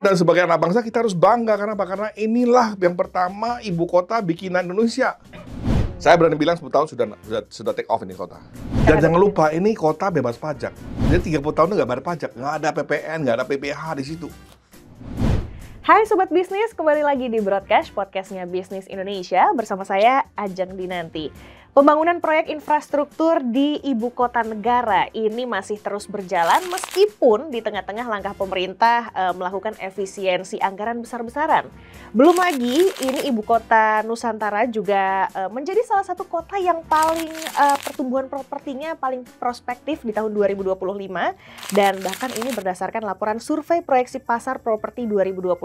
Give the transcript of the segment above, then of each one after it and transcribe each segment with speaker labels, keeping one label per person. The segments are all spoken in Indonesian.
Speaker 1: Dan sebagai anak bangsa kita harus bangga karena apa? Karena inilah yang pertama ibu kota bikinan Indonesia. Saya berani bilang 10 tahun sudah take off ini kota. Dan jangan lupa ini kota bebas pajak. Jadi 30 tahun itu nggak bayar pajak, nggak ada PPN, nggak ada PPH di situ.
Speaker 2: Hai Sobat Bisnis, kembali lagi di Broadcast, podcastnya Bisnis Indonesia bersama saya Ajeng Dinanti. Pembangunan proyek infrastruktur di ibu kota negara ini masih terus berjalan meskipun di tengah-tengah langkah pemerintah melakukan efisiensi anggaran besar-besaran. Belum lagi ini ibu kota Nusantara juga menjadi salah satu kota yang paling pertumbuhan propertinya paling prospektif di tahun 2025 dan bahkan ini berdasarkan laporan survei proyeksi pasar properti 2025.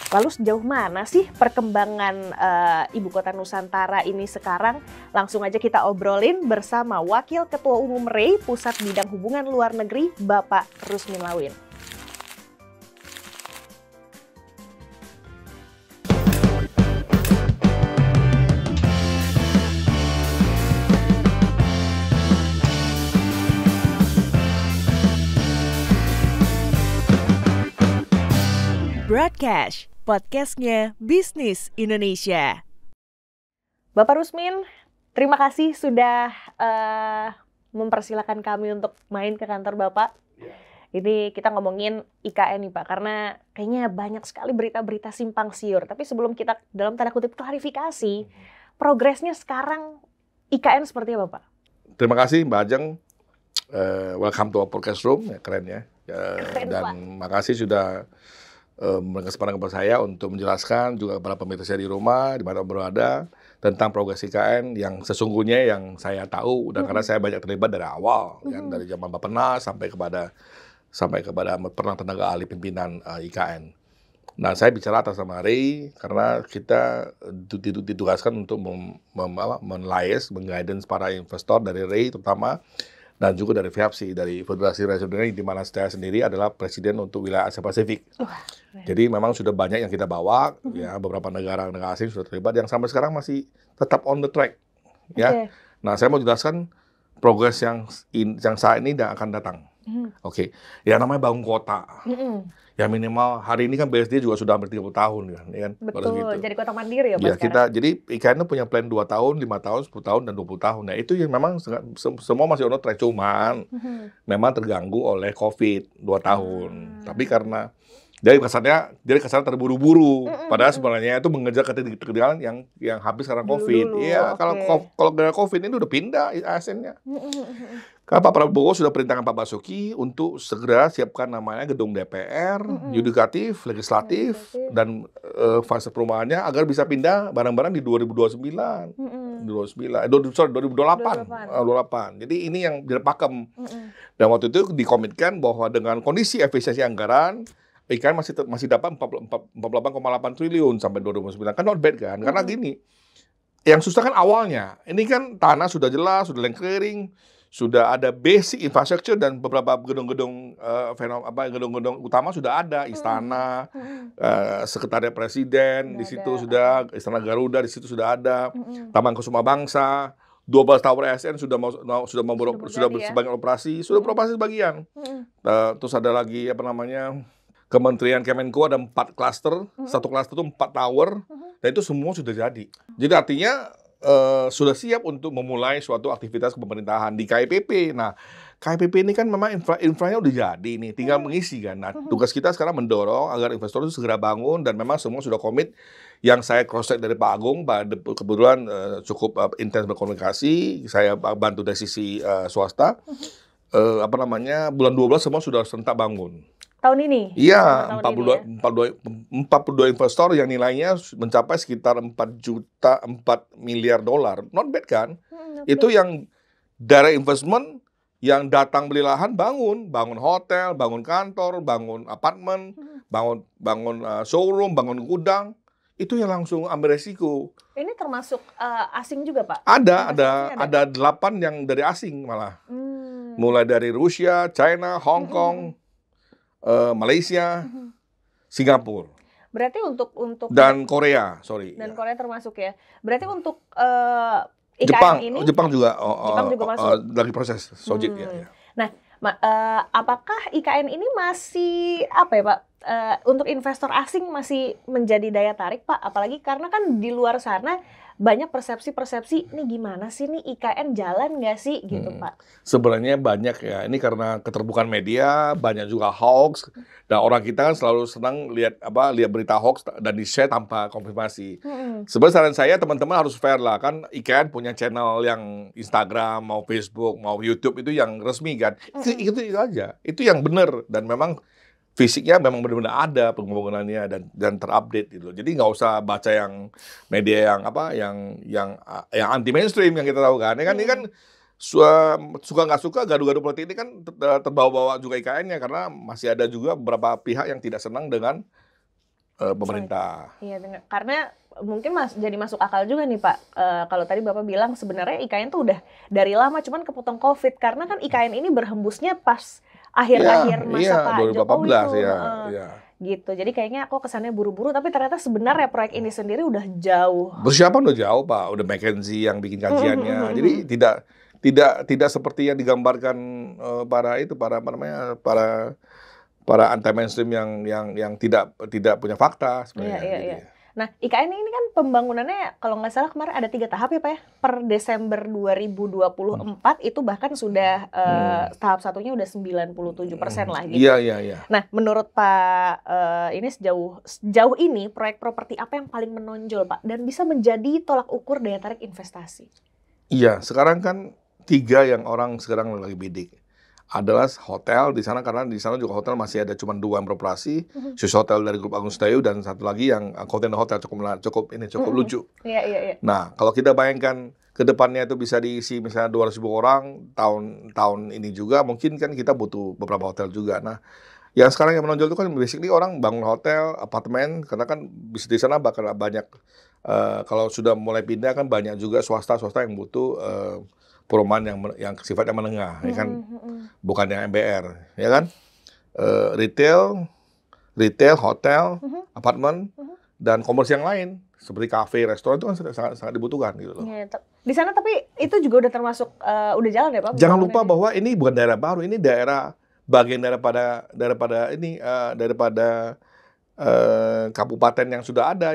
Speaker 2: Lalu sejauh mana sih perkembangan ibu kota Nusantara ini sekarang? Langsung aja kita obrolin bersama Wakil Ketua Umum REI Pusat Bidang Hubungan Luar Negeri, Bapak Rusmin Lawin. Broadcast, podcastnya Bisnis Indonesia. Bapak Rusmin, terima kasih sudah mempersilahkan kami untuk main ke kantor Bapak. Ini kita ngomongin IKN nih Pak, karena kayaknya banyak sekali berita-berita simpang siur. Tapi sebelum kita dalam tanda kutip klarifikasi, progresnya sekarang IKN seperti apa Pak?
Speaker 1: Terima kasih Mbak Ajeng. Welcome to our podcast room, ya, keren ya.
Speaker 2: Keren,
Speaker 1: dan
Speaker 2: Pak.
Speaker 1: makasih sudah berkesempatan kepada saya untuk menjelaskan juga kepada pemirsa saya di rumah, di mana berada, tentang progres IKN yang sesungguhnya yang saya tahu dan karena saya banyak terlibat dari awal, kan, dari zaman Bappenas sampai kepada pernah tenaga ahli pimpinan IKN. Nah, saya bicara atas nama REI karena kita ditugaskan untuk men-liaise, meng-guidance para investor dari REI terutama, dan juga dari FIAPSI, dari Federasi Rakyat Indonesia, di mana saya sendiri adalah presiden untuk wilayah Asia Pasifik. Jadi memang sudah banyak yang kita bawa, ya beberapa negara asing sudah terlibat yang sampai sekarang masih tetap on the track, ya. Nah, saya mau jelaskan progres yang saat ini dan akan datang. Ya namanya bangun kota. Ya minimal hari ini kan BSD juga sudah hampir 30 tahun kan, ya kan?
Speaker 2: Betul,
Speaker 1: gitu.
Speaker 2: jadi kota mandiri ya Pak
Speaker 1: Ya,
Speaker 2: sekarang?
Speaker 1: jadi IKN itu punya plan 2 tahun, 5 tahun, 10 tahun, dan 20 tahun. Nah, itu yang memang semua masih on track, cuman memang terganggu oleh COVID 2 tahun. Tapi karena jadi kesannya terburu-buru. Padahal sebenarnya itu mengejar ketinggalan yang habis karena COVID. Iya, kalau gara COVID ini udah pindah ASN-nya. Karena Pak Prabowo sudah perintahkan Pak Basuki untuk segera siapkan namanya gedung DPR, yudikatif, legislatif, dan fase perumahannya agar bisa pindah barang-barang di 2029. 2028. Jadi ini yang dipakem. Dan waktu itu dikomitkan bahwa dengan kondisi efisiensi anggaran, IKN masih dapat 48,8 triliun sampai 2029. Kan not bad kan? Karena gini, yang susah kan awalnya. Ini kan tanah sudah jelas, sudah land clearing, sudah ada basic infrastructure dan beberapa gedung-gedung gedung-gedung utama sudah ada, istana, sekretariat presiden di situ sudah, istana Garuda di situ sudah ada, Taman Kusuma Bangsa, 12 tower ASN sudah sebagian operasi, sudah beroperasi sebagian. Terus ada lagi Kementerian Kemenko ada 4 klaster, satu klaster itu 4 tower, dan itu semua sudah jadi. Jadi artinya sudah siap untuk memulai suatu aktivitas pemerintahan di KIPP. Nah, KIPP ini kan memang infranya udah jadi nih, tinggal mengisi kan. Nah, tugas kita sekarang mendorong agar investor itu segera bangun dan memang semua sudah komit. Yang saya cross-check dari Pak Agung, kebetulan cukup intens berkomunikasi, saya bantu dari sisi swasta. Bulan 12 semua sudah serentak bangun.
Speaker 2: Tahun ini?
Speaker 1: Iya, 42 investor yang nilainya mencapai sekitar 4 miliar dolar. Not bad kan? Itu yang direct investment yang datang beli lahan bangun hotel, bangun kantor, bangun apartemen, bangun showroom, bangun gudang. Itu yang langsung ambil resiko.
Speaker 2: Ini termasuk asing juga Pak?
Speaker 1: Ada 8 yang dari asing malah. Mulai dari Rusia, China, Hong Kong, Malaysia, Singapura.
Speaker 2: Berarti untuk
Speaker 1: dan Korea,
Speaker 2: Dan Korea termasuk ya. Berarti untuk IKN
Speaker 1: Jepang juga
Speaker 2: masuk.
Speaker 1: lagi proses sojit ya.
Speaker 2: Nah, apakah IKN ini masih apa ya Pak? untuk investor asing masih menjadi daya tarik Pak, apalagi karena kan di luar sana banyak persepsi-persepsi, nih gimana sih nih IKN jalan nggak sih gitu Pak?
Speaker 1: Sebenarnya banyak ya, ini karena keterbukaan media, banyak juga hoax, dan orang kita kan selalu senang lihat berita hoax dan di-share tanpa konfirmasi. Sebenarnya saran saya teman-teman harus fair lah, kan IKN punya channel yang Instagram, mau Facebook, mau YouTube itu yang resmi kan, itu aja, itu yang benar dan memang fisiknya memang benar-benar ada pembangunannya dan terupdate gitu. Jadi nggak usah baca yang media yang anti mainstream yang kita tahu kan. Ini kan suka nggak suka gaduh-gaduh politik ini kan terbawa-bawa juga IKN-nya karena masih ada juga beberapa pihak yang tidak senang dengan pemerintah.
Speaker 2: Iya, karena mungkin jadi masuk akal juga nih Pak. Kalau tadi Bapak bilang sebenarnya IKN tuh udah dari lama, cuman kepotong COVID karena kan IKN ini berhembusnya pas akhir-akhir masa Pak Jokowi tuh. Gitu. Jadi kayaknya kok kesannya buru-buru, tapi ternyata sebenarnya proyek ini sendiri udah jauh.
Speaker 1: Persiapan udah jauh Pak, udah McKinsey yang bikin kajiannya. Jadi tidak seperti yang digambarkan para anti mainstream yang tidak punya fakta sebenarnya.
Speaker 2: Iya. Nah, IKN ini kan pembangunannya kalau nggak salah kemarin ada 3 tahap ya Pak ya. Per Desember 2024 itu bahkan sudah tahap satunya udah 97% lah gitu.
Speaker 1: Iya.
Speaker 2: Nah, menurut Pak ini sejauh ini proyek properti apa yang paling menonjol Pak dan bisa menjadi tolak ukur daya tarik investasi?
Speaker 1: Iya, sekarang kan 3 yang orang sekarang lagi bidik adalah hotel di sana, karena di sana juga hotel masih ada cuma 2 yang beroperasi, Swiss Hotel dari grup Agung Sedayu dan satu lagi yang Container Hotel cukup lucu.
Speaker 2: Iya.
Speaker 1: Nah, kalau kita bayangkan ke depannya itu bisa diisi misalnya 200.000 orang tahun ini juga, mungkin kan kita butuh beberapa hotel juga. Nah, yang sekarang yang menonjol itu kan basically orang bangun hotel, apartemen, karena kan bisa di sana bakal banyak kalau sudah mulai pindah kan banyak juga swasta yang butuh perumahan yang sifatnya menengah, ya kan, bukan yang MBR, ya kan, retail, hotel, apartemen, dan komersial yang lain seperti kafe, restoran itu kan sangat dibutuhkan gitu loh.
Speaker 2: Ya, di sana tapi itu juga udah termasuk udah jalan ya Pak?
Speaker 1: Jangan lupa bahwa ini bukan daerah baru, ini daerah bagian daripada kabupaten yang sudah ada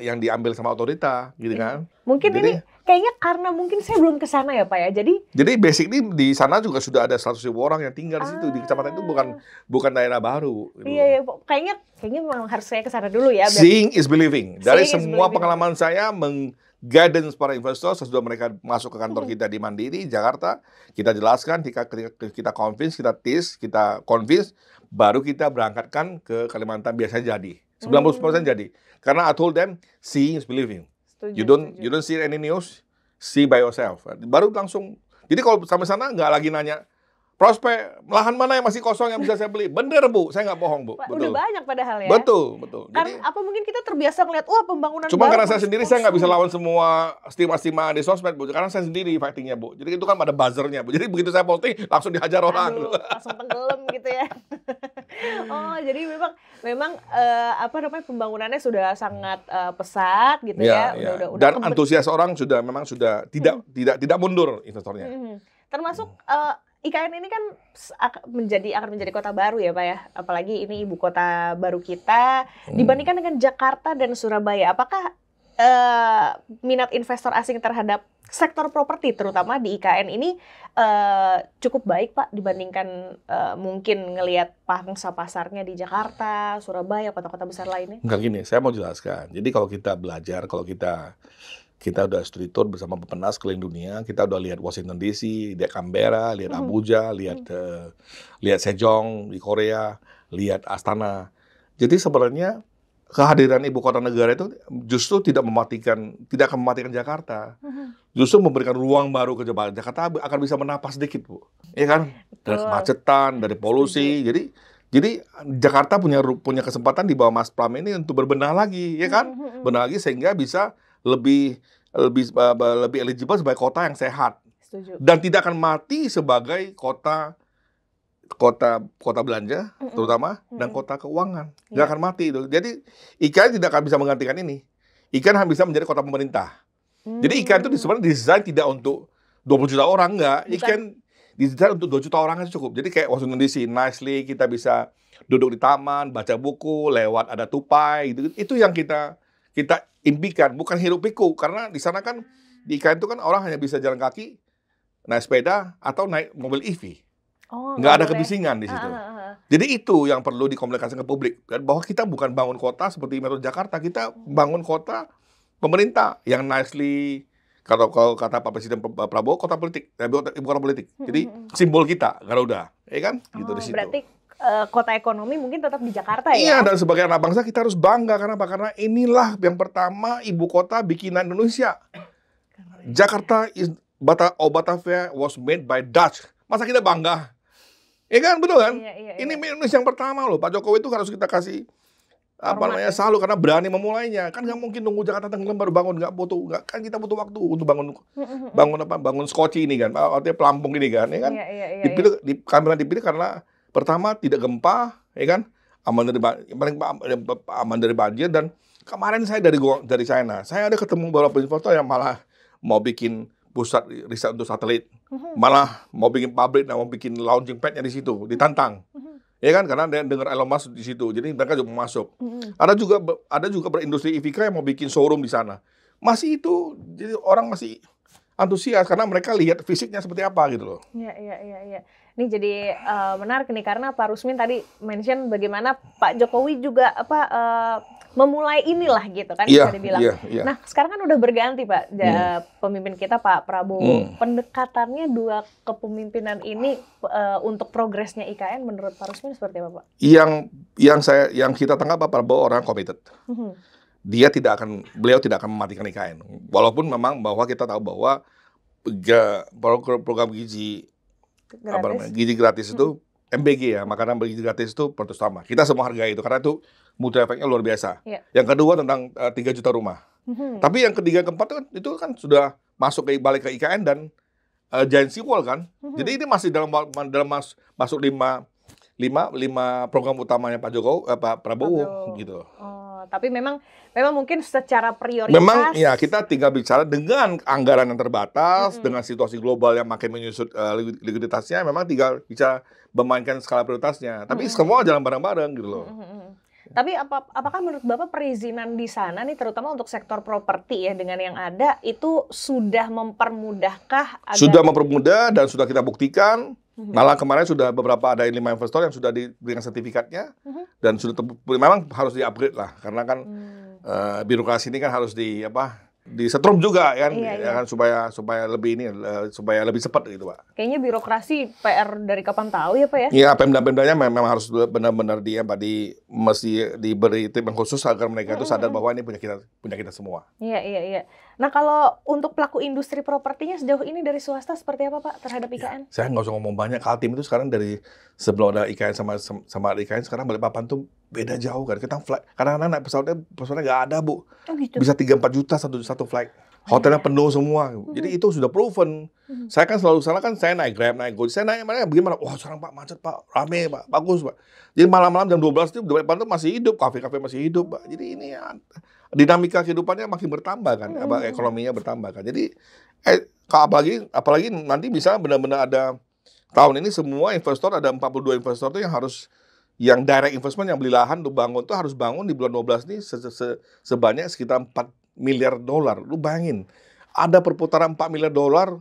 Speaker 1: yang diambil sama otorita gitu kan.
Speaker 2: Mungkin jadi, ini kayaknya karena mungkin saya belum ke sana ya Pak ya. Jadi
Speaker 1: basically di sana juga sudah ada 100.000 orang yang tinggal di situ, di kecamatan itu bukan daerah baru gitu.
Speaker 2: Iya, kayaknya memang harus saya ke sana dulu ya.
Speaker 1: Seeing is believing. Dari semua pengalaman saya guidance para investor sesudah mereka masuk ke kantor kita di Mandiri, Jakarta, kita jelaskan, kita convince, kita convince, baru kita berangkatkan ke Kalimantan, biasanya jadi. 90% jadi. Karena I told them, seeing is believing. You don't see any news, see by yourself. Baru langsung. Jadi kalau sampai sana nggak lagi nanya, prospek, lahan mana yang masih kosong yang bisa saya beli? Bener Bu, saya nggak bohong Bu.
Speaker 2: Betul. Udah banyak padahal ya.
Speaker 1: Betul.
Speaker 2: Jadi, apa mungkin kita terbiasa ngeliat, wah pembangunan
Speaker 1: cuma
Speaker 2: baru.
Speaker 1: Karena saya sendiri, saya nggak bisa lawan semua stigma di sosmed Bu. Karena saya sendiri fightingnya Bu. Jadi itu kan ada buzzernya Bu. Jadi begitu saya posting, langsung dihajar orang.
Speaker 2: Langsung tenggelam gitu ya. Oh, jadi memang pembangunannya sudah sangat pesat gitu ya. Udah
Speaker 1: dan antusias orang sudah tidak mundur investornya.
Speaker 2: Termasuk IKN ini kan akan menjadi kota baru ya Pak ya, apalagi ini ibu kota baru kita dibandingkan dengan Jakarta dan Surabaya. Apakah minat investor asing terhadap sektor properti terutama di IKN ini cukup baik Pak dibandingkan mungkin ngelihat pangsa pasarnya di Jakarta, Surabaya, kota-kota besar lainnya?
Speaker 1: Enggak, gini, saya mau jelaskan. Jadi kalau kita belajar, kalau kita udah studi tour bersama Pepenas keliling dunia, kita udah lihat Washington DC, lihat Canberra, lihat Abuja, lihat Sejong di Korea, lihat Astana. Jadi sebenarnya kehadiran ibu kota negara itu justru tidak akan mematikan Jakarta. Justru memberikan ruang baru ke Jakarta. Jakarta akan bisa menapas sedikit Bu. Iya kan? Dari kemacetan, dari polusi. Jadi Jakarta punya kesempatan di bawah Mas Pram ini untuk berbenah lagi, ya kan? Benah lagi sehingga bisa lebih eligible sebagai kota yang sehat.
Speaker 2: Setuju.
Speaker 1: Dan tidak akan mati sebagai kota belanja terutama dan kota keuangan. Nggak akan mati itu. Jadi IKN tidak akan bisa menggantikan ini. IKN hanya bisa menjadi kota pemerintah. Jadi IKN itu sebenarnya desain tidak untuk 20 juta orang, enggak. IKN didesain untuk 2 juta orang aja cukup. Jadi kayak Washington DC, nicely kita bisa duduk di taman, baca buku, lewat ada tupai gitu. Itu yang kita impikan, bukan hiruk pikuk, karena di sana kan di IKN itu kan orang hanya bisa jalan kaki, naik sepeda atau naik mobil EV. Nggak ada kebisingan di situ. Jadi itu yang perlu dikomunikasikan ke publik, bahwa kita bukan bangun kota seperti Metro Jakarta, kita bangun kota pemerintah yang nicely, kalau kata Pak Presiden Prabowo, kota politik, ibu kota politik. Jadi simbol kita Garuda, ya kan? Gitu di situ.
Speaker 2: Berarti kota ekonomi mungkin tetap di Jakarta ya?
Speaker 1: Iya, dan sebagai anak bangsa kita harus bangga karena inilah yang pertama ibu kota bikinan Indonesia. Jakarta Batavia was made by Dutch. Masa kita bangga? Ya kan, betul kan?
Speaker 2: Iya.
Speaker 1: Ini Indonesia yang pertama loh. Pak Jokowi itu harus kita kasih salut karena berani memulainya. Kan nggak mungkin nunggu Jakarta tenggelam baru bangun, kan kita butuh waktu untuk bangun skoci ini kan, artinya pelampung ini kan, ya kan? Dipilih karena pertama tidak gempa, ya kan? Aman dari banjir. Dan kemarin saya dari China, saya ada ketemu beberapa investor yang malah mau bikin pusat riset untuk satelit, malah mau bikin pabrik, mau bikin launching pad-nya di situ, ditantang, ya kan? Karena dia dengar Elon Musk di situ, jadi mereka juga mau masuk. Ada juga berindustri EVK yang mau bikin showroom di sana. Masih itu, jadi orang masih antusias karena mereka lihat fisiknya seperti apa gitu loh.
Speaker 2: Iya. Ini jadi menarik nih karena Pak Rusmin tadi mention bagaimana Pak Jokowi juga memulai inilah gitu kan, bisa dibilang.
Speaker 1: Iya.
Speaker 2: Nah, sekarang kan udah berganti Pak pemimpin kita Pak Prabowo. Pendekatannya dua kepemimpinan ini untuk progresnya IKN menurut Pak Rusmin seperti apa Pak?
Speaker 1: Yang kita tangkap Pak Prabowo orang committed. Beliau tidak akan mematikan IKN. Walaupun memang bahwa kita tahu bahwa program gizi gratis itu MBG ya, makanan bergizi gratis itu pertama. Kita semua hargai itu karena itu mutu efeknya luar biasa. Yang kedua tentang 3 juta rumah. Tapi yang ketiga keempat itu kan sudah balik ke IKN dan Giant Seawall kan. Jadi ini masih dalam masuk 5 program utamanya Pak Prabowo gitu.
Speaker 2: Tapi memang mungkin secara prioritas.
Speaker 1: Memang ya kita tinggal bicara dengan anggaran yang terbatas, dengan situasi global yang makin menyusut likuiditasnya, memang tinggal bisa memainkan skala prioritasnya. Tapi semua jalan bareng-bareng gitu loh.
Speaker 2: Tapi apakah menurut Bapak perizinan di sana nih terutama untuk sektor properti ya dengan yang ada itu sudah mempermudahkah?
Speaker 1: Sudah mempermudah dan sudah kita buktikan. Malah kemarin sudah ada 5 investor yang sudah diberikan sertifikatnya dan sudah memang harus di-upgrade lah karena kan birokrasi ini kan harus disetrum juga kan, kan supaya lebih cepat gitu Pak.
Speaker 2: Kayaknya birokrasi PR dari kapan tahu ya Pak ya?
Speaker 1: Iya, Pemda-pemdanya memang harus benar-benar mesti diberi treatment khusus agar mereka itu sadar bahwa ini punya kita semua.
Speaker 2: Iya. Nah kalau untuk pelaku industri propertinya sejauh ini dari swasta seperti apa Pak terhadap IKN?
Speaker 1: Ya, saya nggak usah ngomong banyak. Kaltim itu sekarang dari sebelum ada IKN sama IKN sekarang Balikpapan tuh beda jauh kan. Kita flight, kadang-kadang naik pesawatnya nggak ada Bu.
Speaker 2: Oh, gitu.
Speaker 1: Bisa 3-4 juta satu flight. Hotelnya penuh semua. Jadi itu sudah proven. Saya kan selalu salah kan, saya naik Grab, naik Gojek. Saya naik mana bagaimana? Wah sekarang Pak macet Pak, rame Pak, bagus Pak. Jadi malam-malam jam 12 itu Balikpapan tuh masih hidup, kafe-kafe masih hidup Pak. Jadi ini dinamika kehidupannya makin bertambah kan, ekonominya bertambah kan. Jadi apalagi nanti bisa benar-benar ada tahun ini semua investor ada 42 investor tuh yang direct investment yang beli lahan untuk bangun tuh harus bangun di bulan 12 ini sebanyak sekitar 4 miliar dolar. Lu bayangin, ada perputaran 4 miliar dolar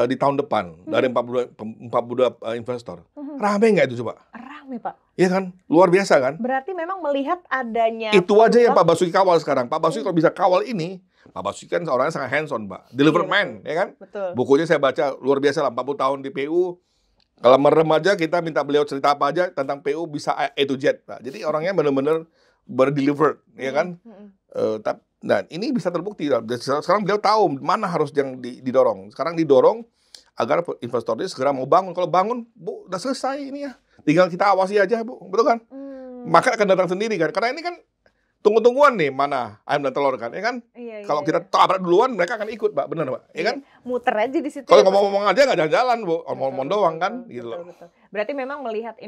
Speaker 1: di tahun depan dari 42 investor. Rame nggak itu coba?
Speaker 2: Rame Pak.
Speaker 1: Iya kan? Luar biasa kan?
Speaker 2: Berarti memang melihat adanya
Speaker 1: itu aja yang Pak Basuki kawal sekarang. Pak Basuki kalau bisa kawal ini, Pak Basuki kan orangnya sangat hands-on Pak. Deliver man, ya kan?
Speaker 2: Betul.
Speaker 1: Bukunya saya baca luar biasa lah, 40 tahun di PU. Kalau merem aja kita minta beliau cerita apa aja tentang PU bisa A to Z Pak. Jadi orangnya benar-benar berdeliver, ya kan? Nah ini bisa terbukti. Sekarang beliau tahu mana harus yang didorong. Sekarang didorong agar investornya segera mau bangun. Kalau bangun, Bu, udah selesai ini ya. Tinggal kita awasi aja, Bu. Betul kan? Maka akan datang sendiri kan. Karena ini kan tunggu-tungguan nih mana ayam dan telur kan, ya kan? Kalau kita tabrak duluan, mereka akan ikut, Pak. Benar, Pak? Ya kan?
Speaker 2: Muter aja di situ.
Speaker 1: Kalau ngomong-ngomong aja nggak jalan-jalan, Bu. Ngomong-ngomong doang kan, gitu loh.
Speaker 2: Berarti memang melihat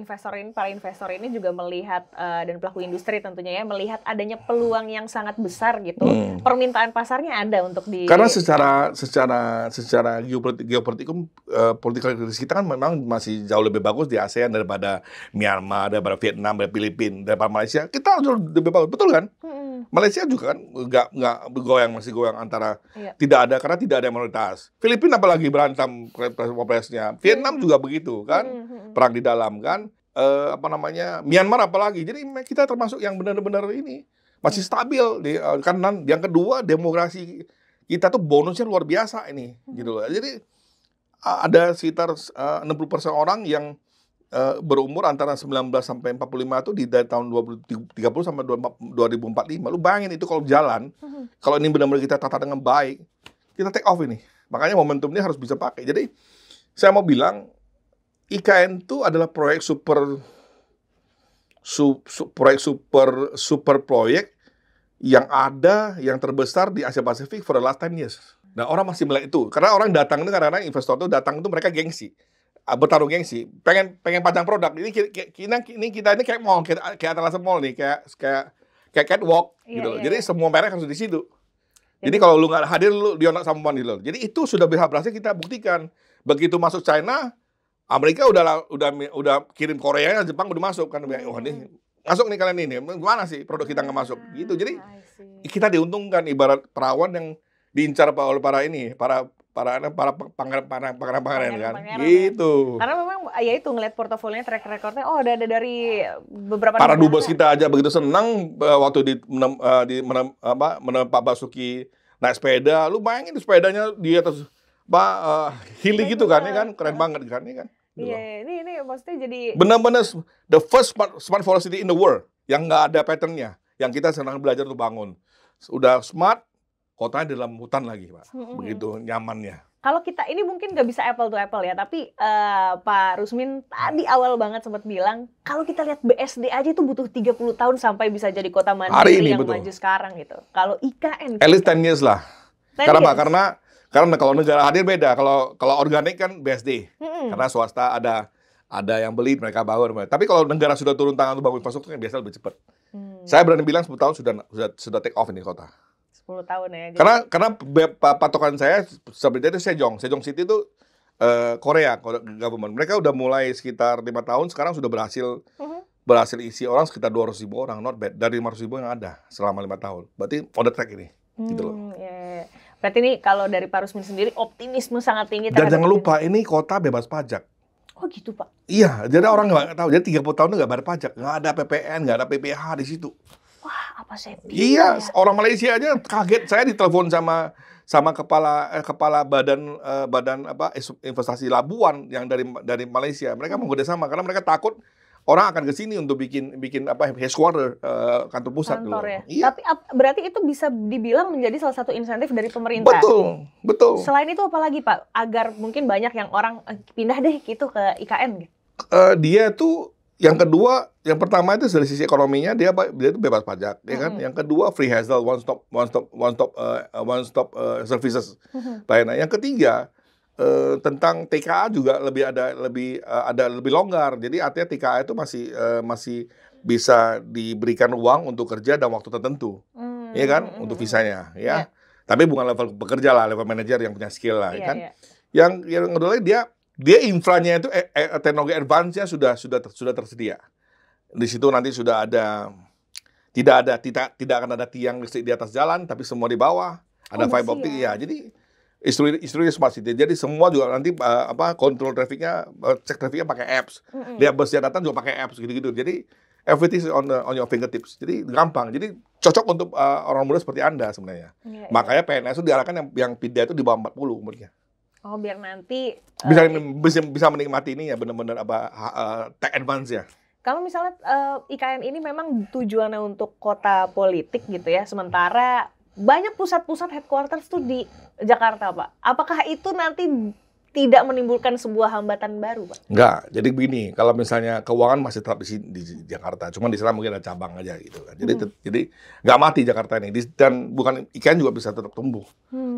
Speaker 2: para investor ini juga melihat dan pelaku industri tentunya ya melihat adanya peluang yang sangat besar gitu. Permintaan pasarnya ada untuk di.
Speaker 1: Karena secara geopolitik political krisis kita kan memang masih jauh lebih bagus di ASEAN daripada Myanmar, daripada Vietnam, daripada Filipina, daripada Malaysia. Kita jauh lebih bagus, betul kan? Malaysia juga kan nggak masih goyang antara karena tidak ada minoritas. Filipina apalagi berantem presnya. Vietnam juga begitu kan, perang di dalam kan. Myanmar apalagi. Jadi kita termasuk yang benar-benar ini masih stabil. Karena yang kedua demokrasi kita tuh bonusnya luar biasa ini, gitu loh. Jadi ada sekitar 60% orang yang berumur antara 19 sampai 45 itu di tahun 2030 sampai 2045. Lu bayangin itu kalau jalan, kalau ini benar-benar kita tata dengan baik, kita take off ini. Makanya momentum ini harus bisa pakai. Jadi saya mau bilang IKN itu adalah proyek proyek yang terbesar di Asia Pasifik for the last 10 years. Nah, orang masih melihat itu. Karena orang datang itu kadang-kadang investor itu datang itu mereka gengsi. Bertarung gengsi, pengen pasang produk. Ini kita ini kayak mall, kayak Atlas Mall nih, kayak catwalk gitu loh. Jadi semua merek harus di situ. Jadi kalau lu nggak hadir, lu not someone gitu loh. Jadi itu sudah berhasil kita buktikan. Begitu masuk China, Amerika udah kirim Korea, Jepang udah masuk kan. Oh ini masuk nih kalian ini. Gimana sih produk kita nggak masuk? Gitu. Jadi kita diuntungkan ibarat perawan yang diincar oleh para pangeran kan, gitu.
Speaker 2: Karena memang ya itu ngeliat portofolionya, track recordnya, udah ada dari beberapa
Speaker 1: para dubes kita aja begitu senang waktu Pak Basuki naik sepeda. Lu bayangin sepedanya di atas hilly gitu kan, ya kan, keren banget kan, ya kan.
Speaker 2: Iya, ini maksudnya jadi
Speaker 1: benar-benar the first smart forest city in the world yang nggak ada patternnya, yang kita senang belajar untuk bangun. Udah smart. Kotanya di dalam hutan lagi, Pak. Begitu nyamannya.
Speaker 2: Kalau kita ini mungkin nggak bisa apple to apple ya, tapi Pak Rusmin tadi awal banget sempat bilang kalau kita lihat BSD aja itu butuh 30 tahun sampai bisa jadi kota mandiri yang betul. Maju sekarang gitu. Kalau IKN
Speaker 1: at least 10 years lah. Karena kalau negara hadir beda. Kalau organik kan BSD. Karena swasta ada yang beli, mereka bangun. Tapi kalau negara sudah turun tangan untuk bangun infrastruktur kan biasa lebih cepat. Saya berani bilang 10 tahun sudah take off ini kota.
Speaker 2: 10 tahun ya.
Speaker 1: Karena patokan saya sebenarnya itu Sejong City itu Korea government. Mereka udah mulai sekitar 5 tahun, sekarang sudah berhasil isi orang sekitar 200.000 orang, not bad. Dari 500.000 yang ada selama 5 tahun. Berarti on the track ini, gitu loh.
Speaker 2: Yeah. Berarti ini kalau dari Pak Rusmin sendiri optimisme sangat tinggi.
Speaker 1: Dan jangan lupa ini kota bebas pajak.
Speaker 2: Oh gitu Pak?
Speaker 1: Iya, jadi orang nggak tahu. Jadi 30 tahun itu nggak bayar pajak, nggak ada PPN, nggak ada PPH di situ.
Speaker 2: Wah, apa saya bilang?
Speaker 1: Iya, orang Malaysia aja kaget. Saya ditelepon sama kepala badan investasi Labuan yang dari Malaysia. Mereka mau kerjasama karena mereka takut orang akan ke sini untuk bikin headquarter kantor pusat dulu.
Speaker 2: Ya. Iya. Tapi berarti itu bisa dibilang menjadi salah satu insentif dari pemerintah.
Speaker 1: Betul.
Speaker 2: Selain itu apa lagi Pak? Agar mungkin banyak yang orang pindah deh gitu ke IKN gitu.
Speaker 1: Dia tuh yang kedua, yang pertama itu dari sisi ekonominya dia itu bebas pajak, ya kan. Yang kedua free hassle, one stop services pelayanan. Yang ketiga tentang TKA juga lebih longgar. Jadi artinya TKA itu masih bisa diberikan uang untuk kerja dalam waktu tertentu, ya kan, untuk visanya, ya. Tapi bukan level pekerja lah, level manajer yang punya skill lah, ya kan. Yang kedua dia infranya itu teknologi advance-nya sudah tersedia. Di situ nanti sudah ada tidak akan ada tiang listrik di atas jalan, tapi semua di bawah. Ada fiber optic ya. Jadi instruksinya smart city. Jadi semua juga nanti kontrol trafficnya, cek trafficnya pakai apps. Lihat busnya datang juga pakai apps gitu-gitu. Jadi everything is on your fingertips. Jadi gampang. Jadi cocok untuk orang muda seperti Anda sebenarnya. Makanya PNS itu diarahkan yang pindah itu di bawah 40 umurnya.
Speaker 2: Oh, biar nanti
Speaker 1: bisa menikmati ini ya benar-benar tech advance ya.
Speaker 2: Kalau misalnya IKN ini memang tujuannya untuk kota politik gitu ya, sementara banyak pusat-pusat headquarters tuh di Jakarta, Pak. Apakah itu nanti tidak menimbulkan sebuah hambatan baru, Pak? Enggak.
Speaker 1: Jadi begini, kalau misalnya keuangan masih tetap di Jakarta, cuma di sana mungkin ada cabang aja gitu kan. Jadi nggak mati Jakarta ini, dan bukan IKN juga bisa tetap tumbuh.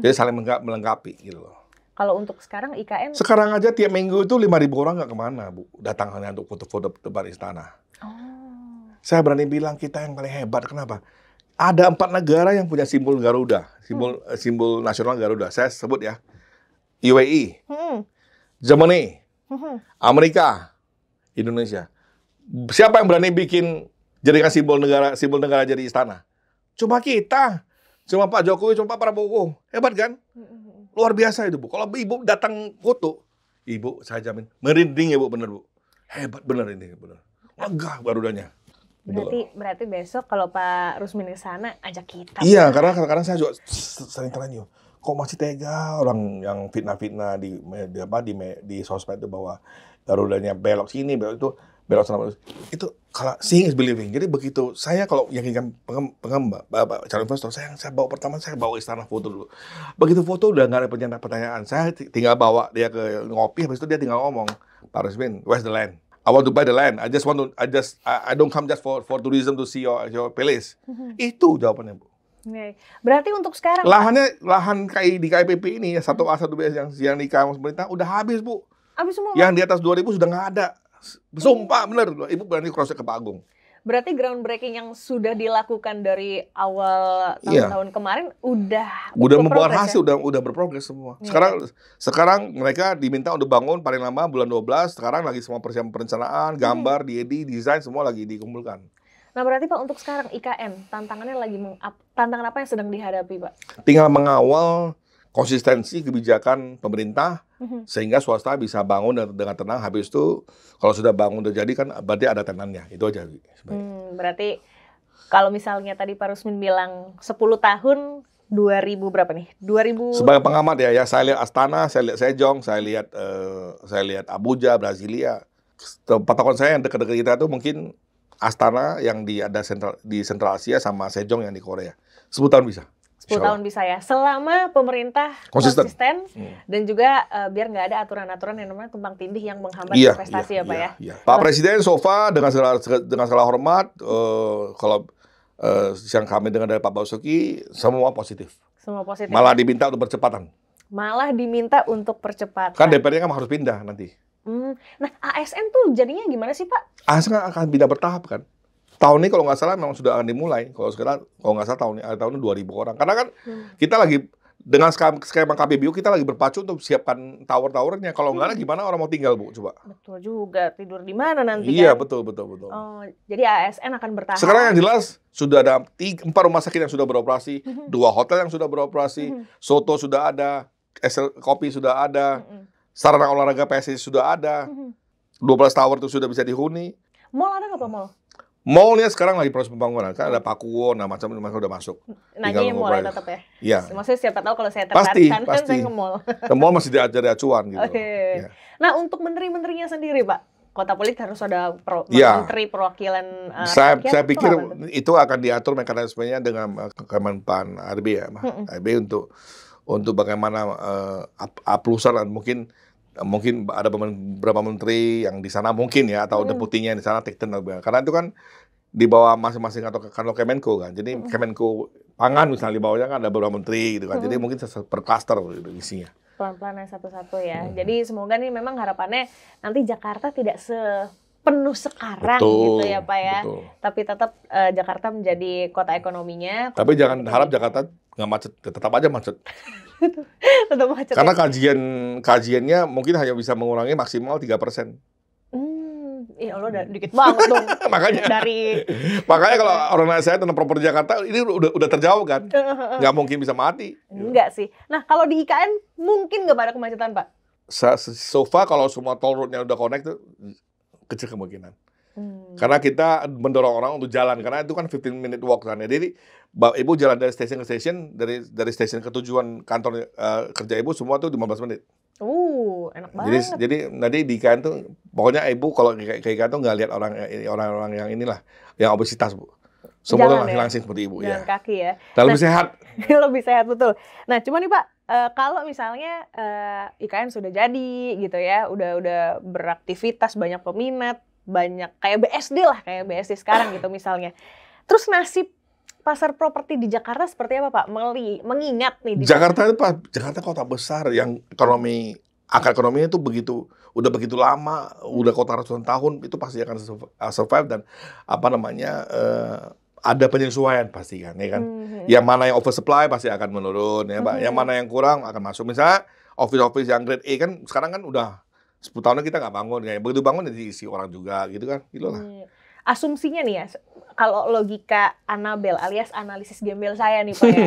Speaker 1: Jadi saling melengkapi gitu loh.
Speaker 2: Kalau untuk sekarang IKN?
Speaker 1: Sekarang aja tiap minggu itu 5.000 orang nggak kemana, Bu. Datang hanya untuk foto-foto depan istana.
Speaker 2: Oh.
Speaker 1: Saya berani bilang kita yang paling hebat. Kenapa? Ada 4 negara yang punya simbol Garuda, simbol nasional Garuda. Saya sebut ya, UAE, Germany, Amerika, Indonesia. Siapa yang berani bikin jadikan simbol negara jadi istana? Cuma kita, cuma Pak Jokowi, cuma Pak Prabowo. Hebat kan? Luar biasa itu, Bu. Kalau Ibu datang foto, Ibu saya jamin merinding ya, Bu, bener, Bu. Hebat bener ini, bener. Megah Garudanya.
Speaker 2: Berarti besok kalau Pak Rusmin ke sana ajak kita.
Speaker 1: Iya, karena kadang-kadang saya juga sering tanya, kok masih tega orang yang fitnah-fitnah di sosmed itu bahwa Garudanya belok sini, belok itu, belok sana. Itu kalau seeing is believing. Jadi begitu saya kalau yakinkan calon investor, saya bawa pertama saya bawa istana foto dulu. Begitu foto udah nggak ada pertanyaan. Saya tinggal bawa dia ke ngopi, habis itu dia tinggal ngomong, Pak Rusmin, where's the land? I want to buy the land. I don't come just for tourism to see your place. Itu jawabannya, Bu.
Speaker 2: Berarti untuk sekarang
Speaker 1: lahan di KIPP ini 1A 1B yang nikah sama pemerintah udah habis, Bu.
Speaker 2: Habis semua.
Speaker 1: Yang di atas 2.000 sudah nggak ada. Sumpah bener, Ibu berani cross ke Pak Agung.
Speaker 2: Berarti groundbreaking yang sudah dilakukan dari awal tahun-tahun kemarin udah
Speaker 1: membuat hasil, udah berprogres semua. Sekarang mereka diminta untuk bangun paling lama bulan 12. Sekarang lagi semua persiapan perencanaan, gambar, desain semua lagi dikumpulkan.
Speaker 2: Nah, berarti Pak untuk sekarang IKN tantangannya tantangan apa yang sedang dihadapi, Pak?
Speaker 1: Tinggal mengawal konsistensi kebijakan pemerintah sehingga swasta bisa bangun dengan tenang. Habis itu kalau sudah bangun terjadi kan berarti ada tenannya. Itu aja.
Speaker 2: Berarti kalau misalnya tadi Pak Rusmin bilang 10 tahun 2000 berapa nih? 2000.
Speaker 1: Sebagai pengamat ya saya lihat Astana, saya lihat Sejong, saya lihat Abuja, Brasilia. Patokan saya yang dekat-dekat kita itu mungkin Astana yang di Sentral Asia sama Sejong yang di Korea. 10 tahun bisa.
Speaker 2: 10 tahun bisa ya, selama pemerintah konsisten dan juga biar nggak ada aturan-aturan yang namanya tumpang tindih yang menghambat investasi ya Pak ya.
Speaker 1: Pak Presiden so far dengan segala hormat, kalau yang kami dengar dari Pak Basuki, semua positif.
Speaker 2: Semua positif.
Speaker 1: Malah diminta untuk percepatan.
Speaker 2: Malah diminta untuk percepatan.
Speaker 1: Kan DPR-nya kan harus pindah nanti.
Speaker 2: Nah ASN tuh jadinya gimana sih Pak?
Speaker 1: ASN akan pindah bertahap kan. Tahun ini kalau nggak salah memang sudah akan dimulai. Kalau nggak salah tahun ini 2.000 orang. Karena kan kita lagi dengan skema KPBU kita lagi berpacu untuk siapkan tower-towernya. Kalau nggak ada gimana orang mau tinggal, Bu? Coba.
Speaker 2: Betul juga. Tidur di mana nanti?
Speaker 1: Iya, betul.
Speaker 2: Oh, jadi ASN akan bertahan.
Speaker 1: Sekarang yang jelas sudah ada 4 rumah sakit yang sudah beroperasi, 2 hotel yang sudah beroperasi, soto sudah ada, kopi sudah ada, sarana olahraga PSSI sudah ada, 12 tower itu sudah bisa dihuni.
Speaker 2: Mall ada nggak Pak mall?
Speaker 1: Mallnya sekarang lagi proses pembangunan, kan ada Pakuwon, macam-macam udah masuk.
Speaker 2: Nanya mall ya tetap ya?
Speaker 1: Iya.
Speaker 2: Maksudnya siapa tahu kalau saya tertarik kan saya ke mall.
Speaker 1: Ke mall masih diajar acuan gitu.
Speaker 2: Ya. Nah untuk menteri-menterinya sendiri Pak, Kota Politik harus ada menteri perwakilan
Speaker 1: rakyat. Saya pikir itu akan diatur mekanismenya dengan Kemenpan RB ya, RB untuk bagaimana aplusan mungkin ada beberapa menteri yang di sana mungkin ya atau deputinya di sana take turn karena itu kan di bawah masing-masing atau kantor Kemenko kan. Jadi Kemenko Pangan misalnya di bawahnya kan ada beberapa menteri gitu kan. Jadi mungkin per cluster gitu isinya.
Speaker 2: Pelan-pelan satu-satu ya. Jadi semoga nih memang harapannya nanti Jakarta tidak sepenuh sekarang gitu ya Pak ya.
Speaker 1: Betul.
Speaker 2: Tapi tetap Jakarta menjadi kota ekonominya.
Speaker 1: Tapi jangan harap Jakarta nggak macet, tetap aja macet.
Speaker 2: Tetap macet.
Speaker 1: Karena kajiannya mungkin hanya bisa mengurangi maksimal 3%.
Speaker 2: Iya, lo udah dikit banget dong.
Speaker 1: Makanya kalau orang saya tentang properti Jakarta ini udah terjauh kan, nggak mungkin bisa mati.
Speaker 2: Enggak sih. Nah kalau di IKN mungkin nggak ada kemacetan Pak?
Speaker 1: So far kalau semua toll roadnya udah connect tuh kecil kemungkinan. Karena kita mendorong orang untuk jalan karena itu kan 15-minute walk kan. Jadi Ibu jalan dari stasiun ke stasiun, dari stasiun ke tujuan kantor kerja Ibu semua tuh 15 menit.
Speaker 2: Enak banget.
Speaker 1: Jadi nanti di IKN tuh pokoknya Ibu kalau ke IKN tuh nggak lihat orang-orang yang inilah yang obesitas Bu. Semua tuh langsing seperti Ibu
Speaker 2: jalan kaki ya.
Speaker 1: Dan lebih sehat.
Speaker 2: Lebih sehat betul. Nah, cuma nih Pak, kalau misalnya IKN sudah jadi gitu ya, udah beraktivitas, banyak peminat, banyak kayak BSD lah, kayak BSD sekarang gitu misalnya. Terus nasib pasar properti di Jakarta seperti apa Pak? Mengingat nih
Speaker 1: Jakarta kota besar yang akar ekonominya itu udah begitu lama, udah kota ratusan tahun, itu pasti akan survive dan ada penyesuaian pasti kan, ya kan. Yang mana yang oversupply pasti akan menurun, ya Pak. Yang mana yang kurang akan masuk. Misalnya office yang grade A kan sekarang kan udah 10 tahunnya kita nggak bangun, ya. Begitu bangun jadi isi orang juga, gitu kan, gitu lah.
Speaker 2: Asumsinya nih ya, kalau logika Anabel alias analisis gembel saya nih Pak ya.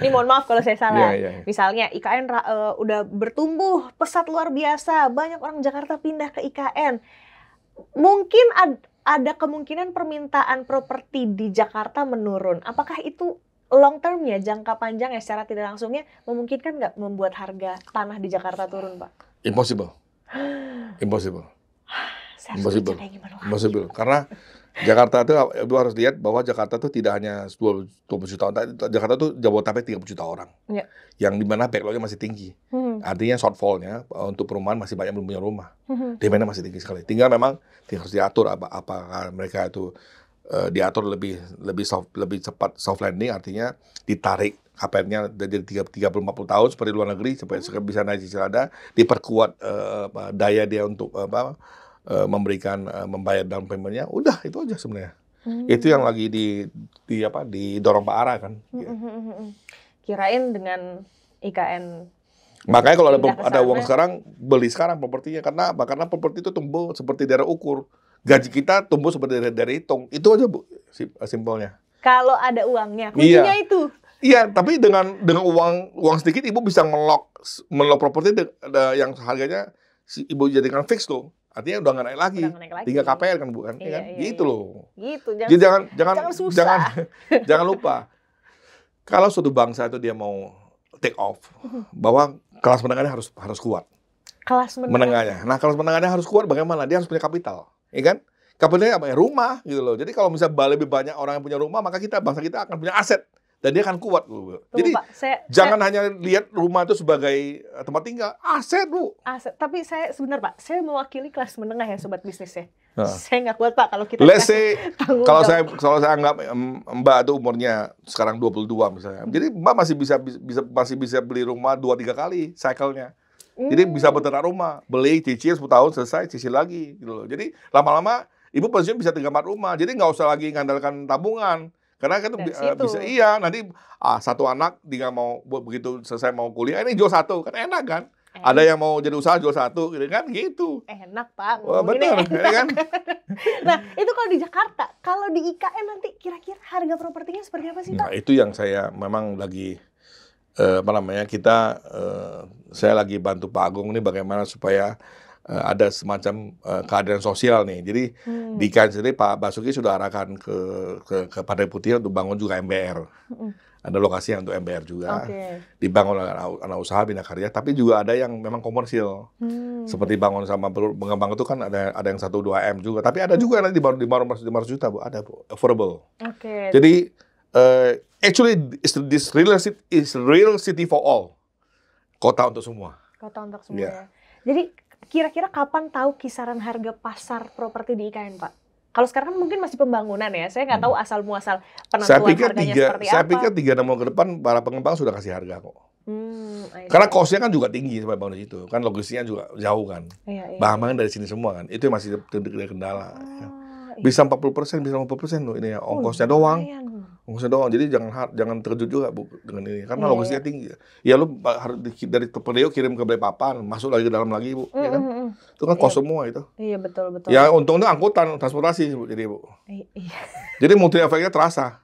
Speaker 2: Ini mohon maaf kalau saya salah. Misalnya IKN udah bertumbuh pesat luar biasa, banyak orang Jakarta pindah ke IKN. Mungkin ada kemungkinan permintaan properti di Jakarta menurun. Apakah itu long term ya, jangka panjang ya, secara tidak langsungnya memungkinkan nggak membuat harga tanah di Jakarta turun, Pak?
Speaker 1: Impossible. Impossible. Karena Jakarta itu Ibu harus lihat bahwa Jakarta itu tidak hanya 20 juta orang. Jakarta itu Jabodetabek 30 juta orang. Ya. Yang dimana backlognya masih tinggi. Artinya shortfallnya untuk perumahan masih banyak belum punya rumah. Demandnya masih tinggi sekali. Tinggal memang harus diatur apakah mereka itu diatur lebih cepat soft landing, artinya ditarik KPR-nya dari 30-40 tahun seperti luar negeri supaya bisa naik cicil ada, diperkuat daya dia untuk membayar down payment-nya. Udah itu aja sebenarnya. Itu yang lagi didorong Pak Ara kan.
Speaker 2: Kirain dengan IKN.
Speaker 1: Makanya kalau ada uang sekarang, beli sekarang propertinya. Karena properti itu tumbuh seperti daerah ukur. Gaji kita tumbuh seperti dari hitung. Itu aja Bu, simpelnya.
Speaker 2: Kalau ada uangnya, kuncinya itu.
Speaker 1: Iya, tapi dengan uang sedikit Ibu bisa melok properti yang harganya Ibu jadikan fix tuh. Artinya udah nggak naik lagi. Tinggal KPR kan Bu kan.
Speaker 2: Iya.
Speaker 1: Gitu loh.
Speaker 2: Gitu.
Speaker 1: Jadi jangan lupa. Kalau suatu bangsa itu dia mau take off, bahwa kelas menengahnya harus kuat.
Speaker 2: Kelas menengahnya.
Speaker 1: Nah, kelas menengahnya harus kuat bagaimana? Dia harus punya kapital. Ya kan? Kapitalnya apa ya? Rumah gitu loh. Jadi kalau misalnya lebih banyak orang yang punya rumah, maka bangsa kita akan punya aset dan dia akan kuat Bu. Jadi
Speaker 2: Pak,
Speaker 1: jangan hanya lihat rumah itu sebagai tempat tinggal, aset Bu.
Speaker 2: Aset. Tapi sebentar Pak, saya mewakili kelas menengah ya sobat bisnis ya. Saya nggak kuat Pak kalau kita
Speaker 1: kalau saya anggap Mbak itu umurnya sekarang 22 misalnya. Jadi Mbak masih bisa beli rumah 2-3 kali cycle-nya. Jadi bisa berternak rumah, beli, cicil 10 tahun, selesai, cicil lagi gitu loh. Jadi lama-lama Ibu pensiun bisa 3-4 rumah. Jadi nggak usah lagi ngandalkan tabungan. Karena kan bisa nanti satu anak dia begitu selesai mau kuliah, ini jual satu, kan enak kan? Ada yang mau jadi usaha jual satu gitu kan, gitu.
Speaker 2: Enak Pak,
Speaker 1: betul, ya kan?
Speaker 2: Nah, itu kalau di Jakarta, kalau di IKN nanti kira-kira harga propertinya seperti apa sih Pak?
Speaker 1: Nah, itu yang saya memang lagi saya lagi bantu Pak Agung ini bagaimana supaya ada semacam keadilan sosial nih. Jadi di IKN sendiri Pak Basuki sudah arahkan ke Pantai Putih untuk bangun juga MBR. Ada lokasi yang untuk MBR juga. Dibangun oleh anak usaha Bina Karya, tapi juga ada yang memang komersil. Seperti bangun sama pengembang itu kan ada yang 1-2 M juga. Tapi ada juga nanti di bawah 500 juta Bu, ada Bu, affordable. Jadi actually this real city for all. Kota untuk semua.
Speaker 2: Kota untuk semua. Ya. Jadi kira-kira kapan tahu kisaran harga pasar properti di IKN Pak? Kalau sekarang mungkin masih pembangunan ya, saya nggak tahu asal muasal penentuan harganya seperti apa.
Speaker 1: Saya pikir 3-6 tahun ke depan para pengembang sudah kasih harga kok. Karena cost-nya kan juga tinggi sampai bangun itu, kan logistiknya juga jauh kan. Bahan-bahan dari sini semua kan, itu yang masih kendala. Bisa 40%, bisa 50% loh ini ya, ongkosnya doang. Jadi jangan terkejut juga Bu dengan ini, karena logistiknya tinggi. Ya lu harus dari Tepedeo kirim ke Balikpapan, masuk lagi ke dalam lagi Bu, ya kan? Itu kan cost semua itu.
Speaker 2: Iya betul.
Speaker 1: Ya untungnya angkutan, transportasi Bu, jadi Bu. Jadi multi efeknya terasa.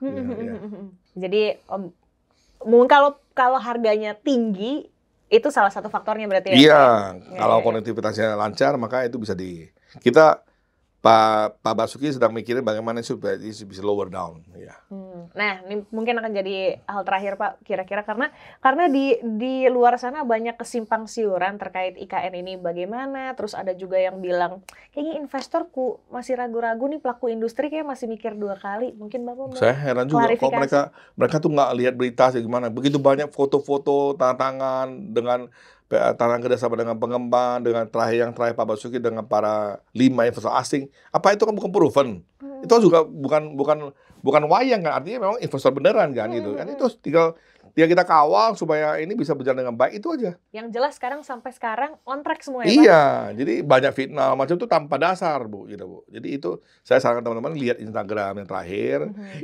Speaker 2: Jadi mungkin kalau harganya tinggi itu salah satu faktornya berarti ya.
Speaker 1: Iya, kalau konektivitasnya lancar maka itu bisa Pak Basuki sedang mikirin bagaimana supaya bisa lower down. Ya.
Speaker 2: Nah, ini mungkin akan jadi hal terakhir Pak, kira-kira karena di luar sana banyak kesimpang siuran terkait IKN ini bagaimana. Terus ada juga yang bilang kayaknya investorku masih ragu-ragu nih, pelaku industri kayak masih mikir 2 kali. Mungkin Bapak mau
Speaker 1: saya heran juga kok mereka tuh nggak lihat berita sih gimana. Begitu banyak foto-foto tangan dengan tangan kerjasama dengan pengembang, dengan terakhir Pak Basuki dengan para 5 investor asing. Apa itu kan bukan proven? Itu juga bukan bukan wayang kan, artinya memang investor beneran kan gitu kan. Itu tinggal kita kawal supaya ini bisa berjalan dengan baik, itu aja.
Speaker 2: Yang jelas sampai sekarang on track semua ya, Pak?
Speaker 1: Iya, jadi banyak fitnah macam itu tanpa dasar, Bu, gitu, Bu. Jadi itu saya sarankan teman-teman lihat Instagram yang terakhir.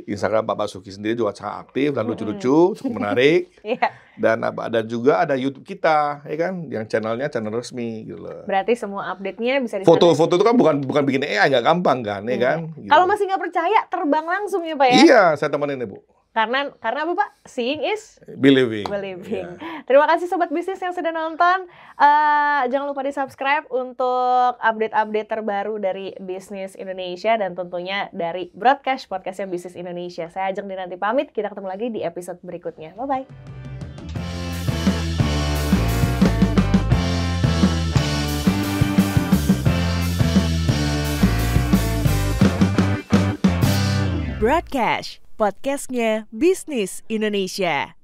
Speaker 1: Instagram Pak Basuki sendiri juga sangat aktif dan lucu-lucu, cukup menarik. Dan juga ada YouTube kita, ya kan, yang channel resmi gitu loh.
Speaker 2: Berarti semua update-nya bisa di
Speaker 1: Foto-foto itu kan bukan bikin AI, nggak gampang kan, ya kan?
Speaker 2: Gitu. Kalau masih nggak percaya, terbang langsung ya, Pak ya?
Speaker 1: Iya, saya temenin ya, Bu.
Speaker 2: Karena apa, Pak? Seeing is
Speaker 1: believing.
Speaker 2: Yeah. Terima kasih Sobat Bisnis yang sudah nonton. Jangan lupa di-subscribe untuk update-update terbaru dari Bisnis Indonesia dan tentunya dari Broadcast Podcastnya Bisnis Indonesia. Saya Ajeng Dinanti pamit. Kita ketemu lagi di episode berikutnya. Bye-bye. Broadcast Podcastnya Bisnis Indonesia.